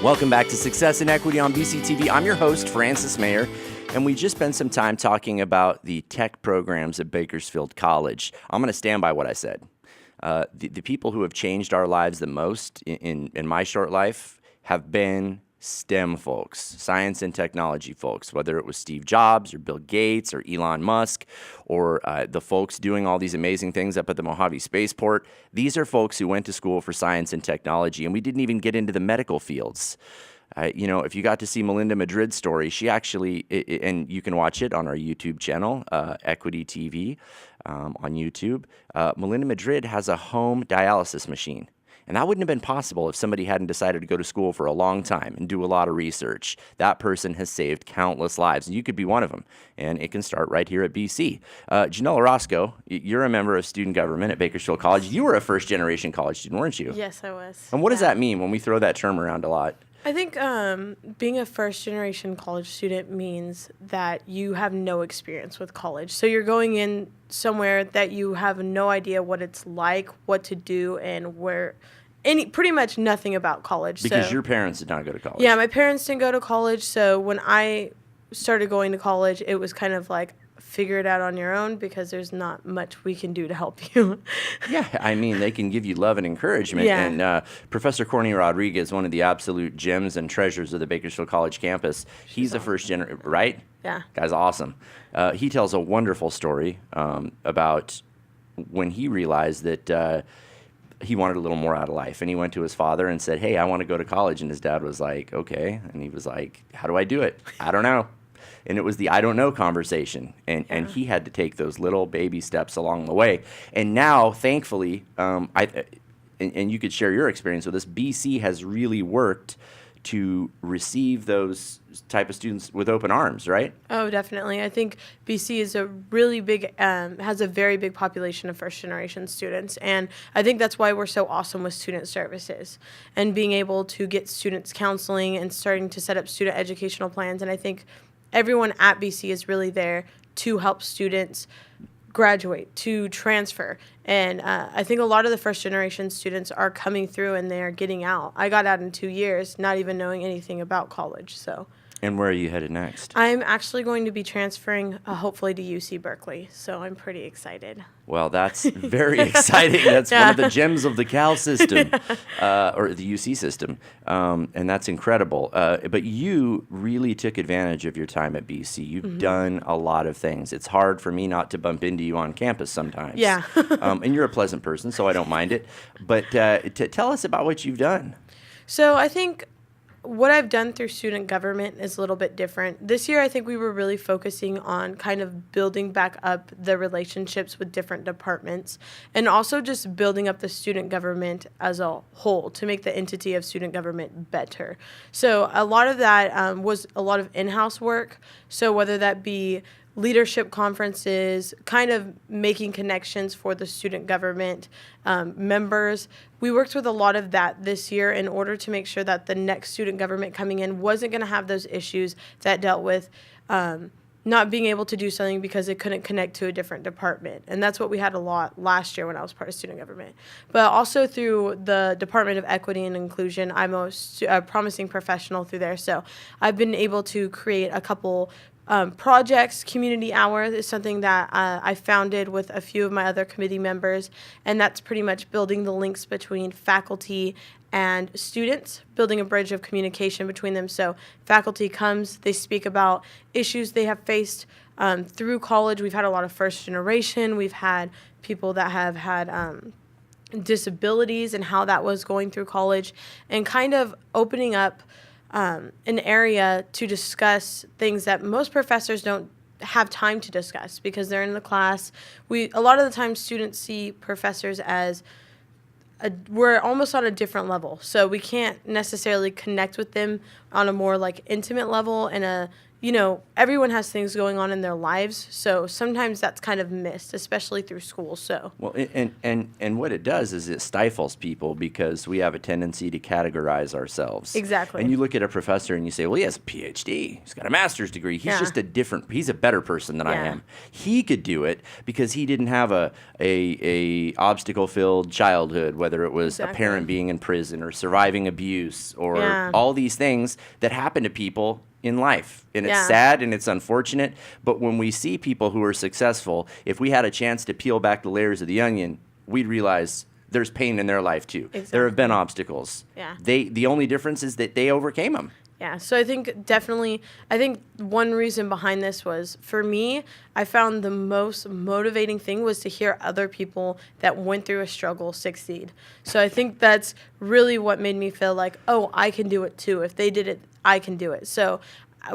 Welcome back to Success and Equity on BCTV. I'm your host, Francis Mayer, and we just spent some time talking about the tech programs at Bakersfield College. I'm going to stand by what I said. The people who have changed our lives the most in my short life have been STEM folks, science and technology folks, whether it was Steve Jobs or Bill Gates or Elon Musk or the folks doing all these amazing things up at the Mojave Spaceport. These are folks who went to school for science and technology, and we didn't even get into the medical fields. If you got to see Melinda Madrid's story, she actually, and you can watch it on our YouTube channel, Equity TV on YouTube, Melinda Madrid has a home dialysis machine. And that wouldn't have been possible if somebody hadn't decided to go to school for a long time and do a lot of research. That person has saved countless lives, and you could be one of them. And it can start right here at BC. Janelle Orozco, you're a member of student government at Bakersfield College. You were a first-generation college student, weren't you? Yes, I was. And what does that mean when we throw that term around a lot? I think being a first-generation college student means that you have no experience with college. So you're going in somewhere that you have no idea what it's like, what to do, and pretty much nothing about college. Because your parents did not go to college. Yeah, my parents didn't go to college, so when I started going to college, it was kind of like figure it out on your own because there's not much we can do to help you. Yeah, I mean, they can give you love and encouragement. Yeah. And Professor Courtney Rodriguez, one of the absolute gems and treasures of the Bakersfield College campus, he's a first generation, right? Yeah. Guy's awesome. He tells a wonderful story about when he realized that he wanted a little more out of life. And he went to his father and said, hey, I want to go to college. And his dad was like, okay. And he was like, how do I do it? I don't know. And it was the I don't know conversation. And he had to take those little baby steps along the way. And now, thankfully, and you could share your experience with this, BC has really worked to receive those type of students with open arms, right? Oh, definitely. I think BC is a really big, has a very big population of first-generation students, and I think that's why we're so awesome with student services and being able to get students counseling and starting to set up student educational plans. And I think everyone at BC is really there to help students graduate, to transfer. And I think a lot of the first-generation students are coming through and they're getting out. I got out in 2 years, not even knowing anything about college. And where are you headed next? I'm actually going to be transferring, hopefully, to UC Berkeley. So I'm pretty excited. Well, that's very exciting. That's one of the gems of the Cal system, or the UC system, and that's incredible. But you really took advantage of your time at BC. You've done a lot of things. It's hard for me not to bump into you on campus sometimes. Yeah. And you're a pleasant person, so I don't mind it. But tell us about what you've done. So I think what I've done through student government is a little bit different. This year, I think we were really focusing on kind of building back up the relationships with different departments and also just building up the student government as a whole to make the entity of student government better. So a lot of that was a lot of in-house work. So whether that be leadership conferences, kind of making connections for the student government members. We worked with a lot of that this year in order to make sure that the next student government coming in wasn't going to have those issues that dealt with not being able to do something because it couldn't connect to a different department. And that's what we had a lot last year when I was part of student government. But also through the Department of Equity and Inclusion, I'm a promising professional through there. So I've been able to create a couple projects. Community Hour is something that I founded with a few of my other committee members, and that's pretty much building the links between faculty and students, building a bridge of communication between them. So faculty comes, they speak about issues they have faced through college. We've had a lot of first generation. We've had people that have had disabilities and how that was going through college, and kind of opening up an area to discuss things that most professors don't have time to discuss because they're in the class. A lot of the time students see professors as we're almost on a different level, so we can't necessarily connect with them on a more like intimate level and everyone has things going on in their lives. So sometimes that's kind of missed, especially through school. So Well, and what it does is it stifles people because we have a tendency to categorize ourselves. Exactly. And you look at a professor and you say, well, he has a PhD. He's got a master's degree. He's just he's a better person than I am. He could do it because he didn't have a obstacle-filled childhood, whether it was a parent being in prison or surviving abuse or all these things that happen to people in life. And it's sad and it's unfortunate. But when we see people who are successful, if we had a chance to peel back the layers of the onion, we'd realize there's pain in their life too. Exactly. There have been obstacles. Yeah. The only difference is that they overcame them. Yeah, so I think one reason behind this was, for me, I found the most motivating thing was to hear other people that went through a struggle succeed. So I think that's really what made me feel like, oh, I can do it too. If they did it, I can do it. So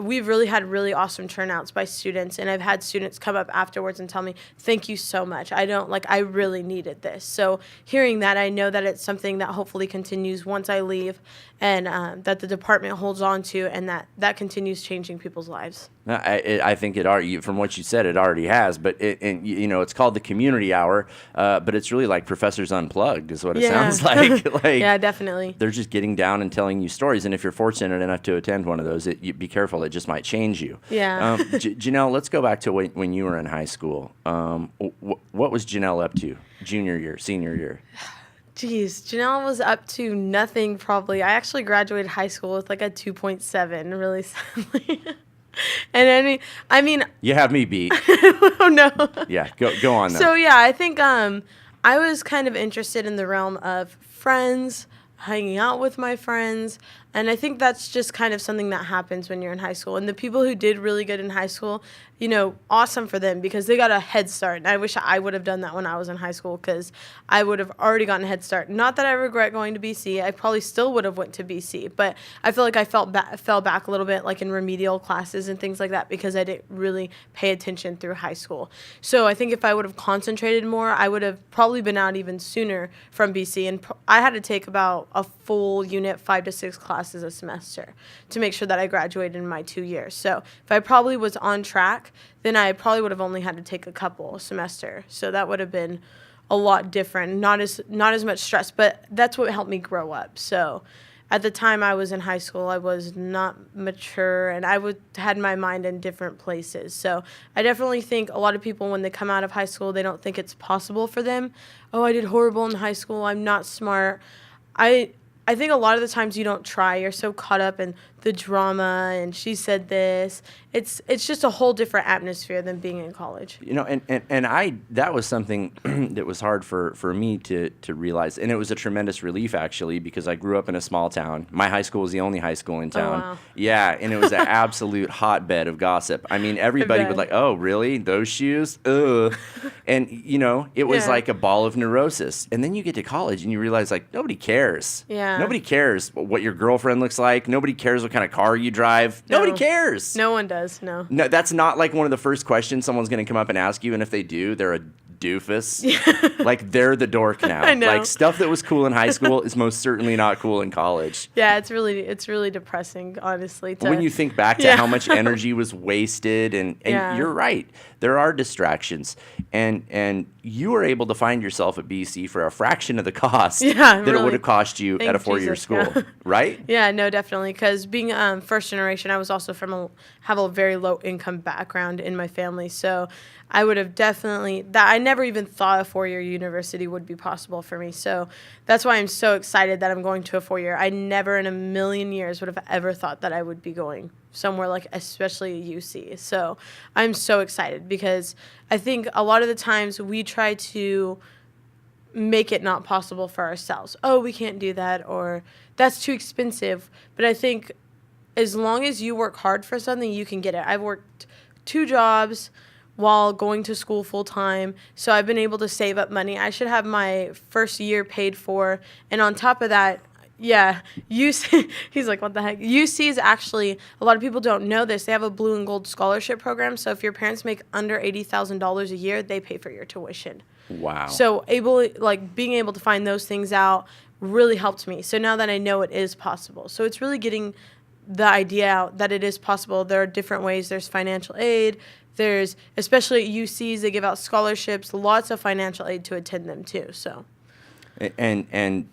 we've really had really awesome turnouts by students, and I've had students come up afterwards and tell me, thank you so much. I really needed this. So hearing that, I know that it's something that hopefully continues once I leave, and that the department holds on to, and that continues changing people's lives. I think it already, from what you said, it already has. But it's called the community hour, but it's really like Professors Unplugged, is what it sounds like. Yeah, definitely. They're just getting down and telling you stories, and if you're fortunate enough to attend one of those, you be careful; it just might change you. Yeah. Janelle, let's go back to when you were in high school. What was Janelle up to? Junior year, senior year. Geez, Janelle was up to nothing probably. I actually graduated high school with like a 2.7, really sadly. And I mean, you have me beat. Oh no. Yeah, go on though. So yeah, I think I was kind of interested in the realm of friends, hanging out with my friends, and I think that's just kind of something that happens when you're in high school. And the people who did really good in high school, awesome for them because they got a head start. And I wish I would have done that when I was in high school because I would have already gotten a head start. Not that I regret going to BC. I probably still would have went to BC, but I feel like I fell back a little bit, like in remedial classes and things like that, because I didn't really pay attention through high school. So I think if I would have concentrated more, I would have probably been out even sooner from BC. And I had to take about a full unit, 5 to 6 classes a semester to make sure that I graduated in my 2 years. So if I probably was on track, then I probably would have only had to take a couple a semester. So that would have been a lot different, not as much stress, but that's what helped me grow up. So at the time I was in high school, I was not mature, and I had my mind in different places. So I definitely think a lot of people, when they come out of high school, they don't think it's possible for them. Oh, I did horrible in high school. I'm not smart. I think a lot of the times you don't try. You're so caught up in the drama and she said this. It's just a whole different atmosphere than being in college. And that was something that was hard for me to realize. And it was a tremendous relief, actually, because I grew up in a small town. My high school was the only high school in town. Oh, wow. Yeah, and it was an absolute hotbed of gossip. I mean, everybody would oh, really? Those shoes? Ugh. And, it was like a ball of neurosis. And then you get to college and you realize, nobody cares. Yeah. Nobody cares what your girlfriend looks like. Nobody cares what kind of car you drive. No. Nobody cares. No one does, no. No, that's not like one of the first questions someone's going to come up and ask you, and if they do, they're a doofus. They're the dork now. I know. Stuff that was cool in high school is most certainly not cool in college. Yeah, it's really depressing, honestly. When you think back to how much energy was wasted, and you're right, there are distractions, and you were able to find yourself at BC for a fraction of the cost that it would have cost you at a 4-year school, right? Yeah, no, definitely, because being first generation, I was also have a very low income background in my family, so I would have definitely, I never even thought a 4-year university would be possible for me. So that's why I'm so excited that I'm going to a 4-year. I never in a million years would have ever thought that I would be going somewhere especially UC. So I'm so excited because I think a lot of the times we try to make it not possible for ourselves. Oh, we can't do that, or that's too expensive. But I think as long as you work hard for something, you can get it. I've worked 2 jobs while going to school full time. So I've been able to save up money. I should have my first year paid for. And on top of that, UC, he's like, what the heck? UC is actually, a lot of people don't know this, they have a blue and gold scholarship program. So if your parents make under $80,000 a year, they pay for your tuition. Wow. So being able to find those things out really helped me. So now that I know it is possible. So it's really getting the idea out that it is possible. There are different ways. There's financial aid. There's, especially at UCs, they give out scholarships, lots of financial aid to attend them too. So, and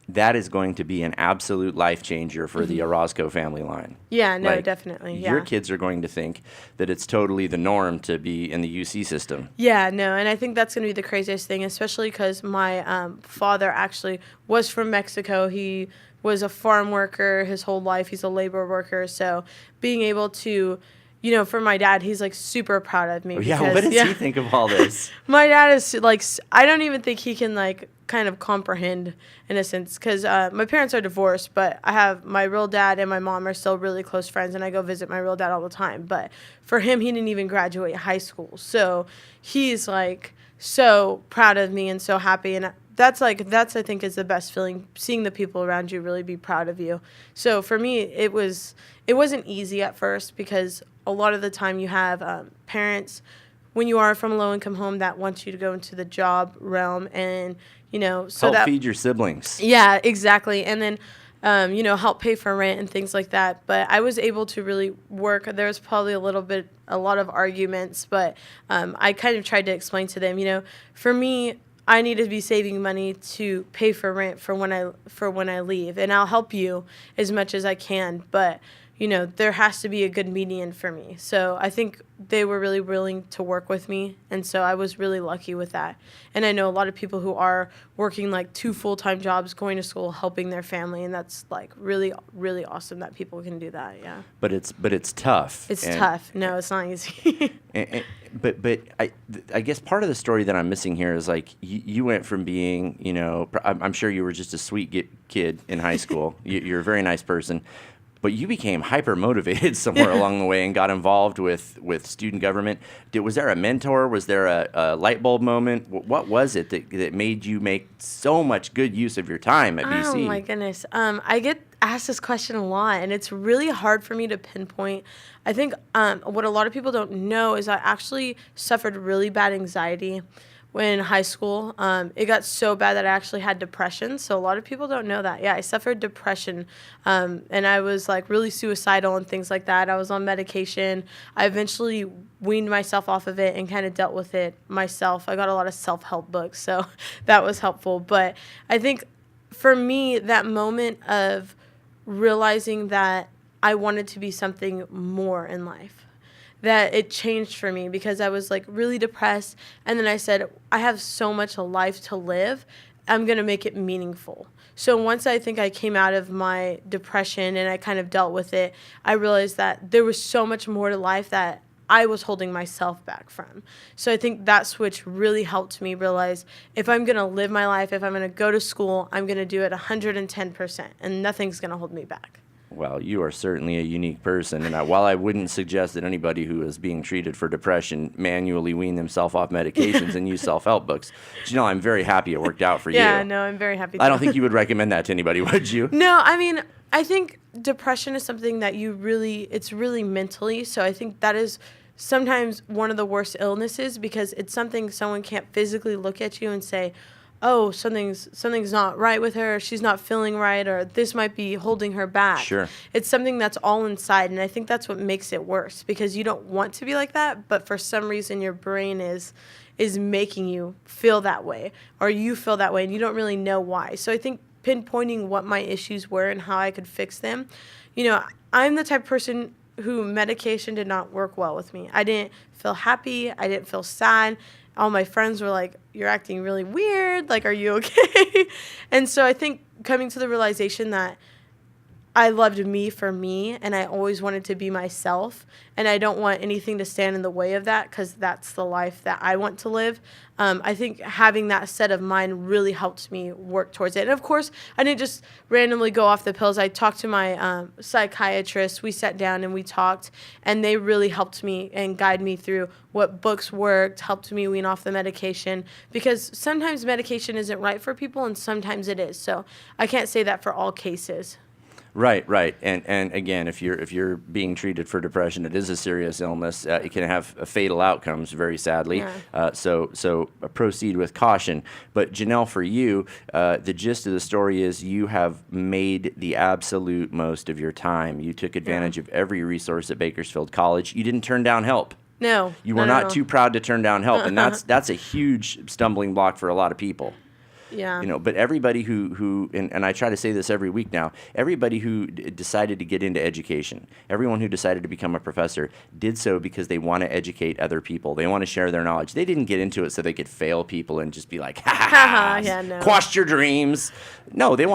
that is going to be an absolute life changer for the Orozco family line. Yeah, no, Like, definitely. Yeah. Your kids are going to think that it's totally the norm to be in the UC system. Yeah, no, and I think that's going to be the craziest thing, especially because my father actually was from Mexico. He was a farm worker his whole life. He's a labor worker. So being able to, for my dad, he's like super proud of me. Yeah, because, what does he think of all this? My dad is like, I don't even think he can like kind of comprehend in a sense, because my parents are divorced, but I have my real dad and my mom are still really close friends, and I go visit my real dad all the time. But for him, he didn't even graduate high school. So he's like so proud of me and so happy. And that's I think is the best feeling, seeing the people around you really be proud of you. So for me, it wasn't easy at first, because a lot of the time you have parents, when you are from a low-income home, that want you to go into the job realm and, so Help that feed your siblings. Yeah, exactly. And then, help pay for rent and things like that. But I was able to really work. There was probably a lot of arguments, but I kind of tried to explain to them, for me, I need to be saving money to pay for rent for when I leave, and I'll help you as much as I can. But there has to be a good median for me. So I think they were really willing to work with me, and so I was really lucky with that. And I know a lot of people who are working like 2 full-time jobs, going to school, helping their family, and that's like really, really awesome that people can do that. Yeah. But it's tough. It's tough. No, it's not easy. But I guess part of the story that I'm missing here is like you went from being, I'm sure you were just a sweet kid in high school. You're a very nice person. But you became hyper motivated somewhere along the way and got involved with student government. Was there a mentor? Was there a light bulb moment? What was it that made you make so much good use of your time at BC? Oh my goodness. I get asked this question a lot, and it's really hard for me to pinpoint. I think what a lot of people don't know is I actually suffered really bad anxiety when in high school. It got so bad that I actually had depression. So a lot of people don't know that. Yeah, I suffered depression, and I was like really suicidal and things like that. I was on medication. I eventually weaned myself off of it and kind of dealt with it myself. I got a lot of self-help books, so that was helpful. But I think for me, that moment of realizing that I wanted to be something more in life, that it changed for me, because I was like really depressed, and then I said, I have so much life to live, I'm going to make it meaningful. So once I think I came out of my depression and I kind of dealt with it, I realized that there was so much more to life that I was holding myself back from. So I think that switch really helped me realize, if I'm going to live my life, if I'm going to go to school, I'm going to do it 110%, and nothing's going to hold me back. Well, you are certainly a unique person, and while I wouldn't suggest that anybody who is being treated for depression manually wean themselves off medications and use self-help books, I'm very happy it worked out for you. Yeah, no, I'm very happy. I don't think you would recommend that to anybody, would you? No, I mean, I think depression is something that it's really mentally, so I think that is sometimes one of the worst illnesses, because it's something someone can't physically look at you and say, oh, something's not right with her, she's not feeling right, or this might be holding her back. Sure. It's something that's all inside, and I think that's what makes it worse, because you don't want to be like that, but for some reason your brain is making you feel that way, or you feel that way, and you don't really know why. So I think pinpointing what my issues were and how I could fix them, I'm the type of person who medication did not work well with me. I didn't feel happy, I didn't feel sad. All my friends were like, you're acting really weird. Like, are you okay? And so I think coming to the realization that I loved me for me, and I always wanted to be myself, and I don't want anything to stand in the way of that, because that's the life that I want to live. I think having that set of mind really helped me work towards it. And of course, I didn't just randomly go off the pills. I talked to my psychiatrist. We sat down and we talked, and they really helped me and guided me through what books worked, helped me wean off the medication, because sometimes medication isn't right for people and sometimes it is. So I can't say that for all cases. Right, right, and again, if you're being treated for depression, it is a serious illness. It can have fatal outcomes, very sadly. Yeah. So proceed with caution. But Janelle, for you, the gist of the story is you have made the absolute most of your time. You took advantage of every resource at Bakersfield College. You didn't turn down help. No. You were not too proud to turn down help, and that's a huge stumbling block for a lot of people. Yeah. You know, but everybody who and I try to say this every week now, everybody who decided to get into education, everyone who decided to become a professor did so because they want to educate other people. They want to share their knowledge. They didn't get into it so they could fail people and just be like, ha ha ha, Yeah, no. quashed your dreams. No, they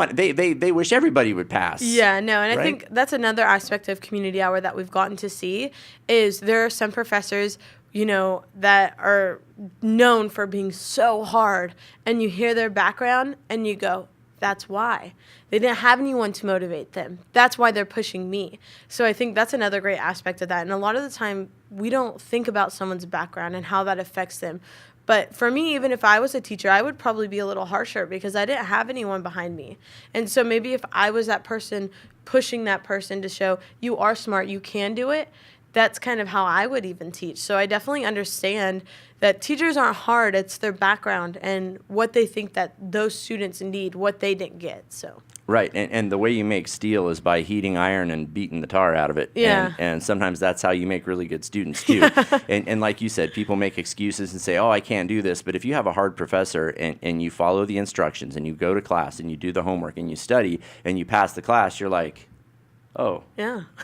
wish everybody would pass. Yeah, no, and Right? I think that's another aspect of Community Hour that we've gotten to see is there are some professors, you know, that are known for being so hard, and you hear their background and you go, that's why. They didn't have anyone to motivate them. That's why they're pushing me. So I think that's another great aspect of that. And a lot of the time, we don't think about someone's background and how that affects them. But for me, even if I was a teacher, I would probably be a little harsher because I didn't have anyone behind me. And so maybe if I was that person pushing that person to show you are smart, you can do it, that's kind of how I would even teach. So I definitely understand that teachers aren't hard. It's their background and what they think that those students need, what they didn't get. So. Right, and the way you make steel is by heating iron and beating the tar out of it. Yeah. And sometimes that's how you make really good students, too. And like you said, people make excuses and say, oh, I can't do this. But if you have a hard professor and you follow the instructions and you go to class and you do the homework and you study and you pass the class, you're like, oh,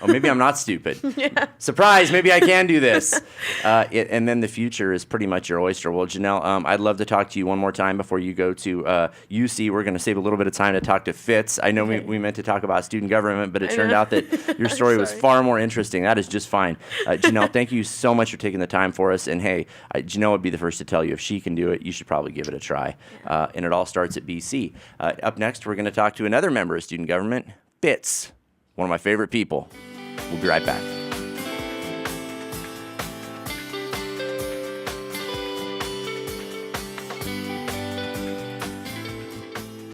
maybe I'm not stupid. Yeah. Surprise, maybe I can do this. And then the future is pretty much your oyster. Well, Janelle, I'd love to talk to you one more time before you go to UC. We're going to save a little bit of time to talk to Fitz. I know we meant to talk about student government, but it turned out that your story was far more interesting. That is just fine. Janelle, thank you so much for taking the time for us. And hey, Janelle would be the first to tell you if she can do it, you should probably give it a try. And it all starts at BC. Up next, we're going to talk to another member of student government, Fitz. One of my favorite people. We'll be right back.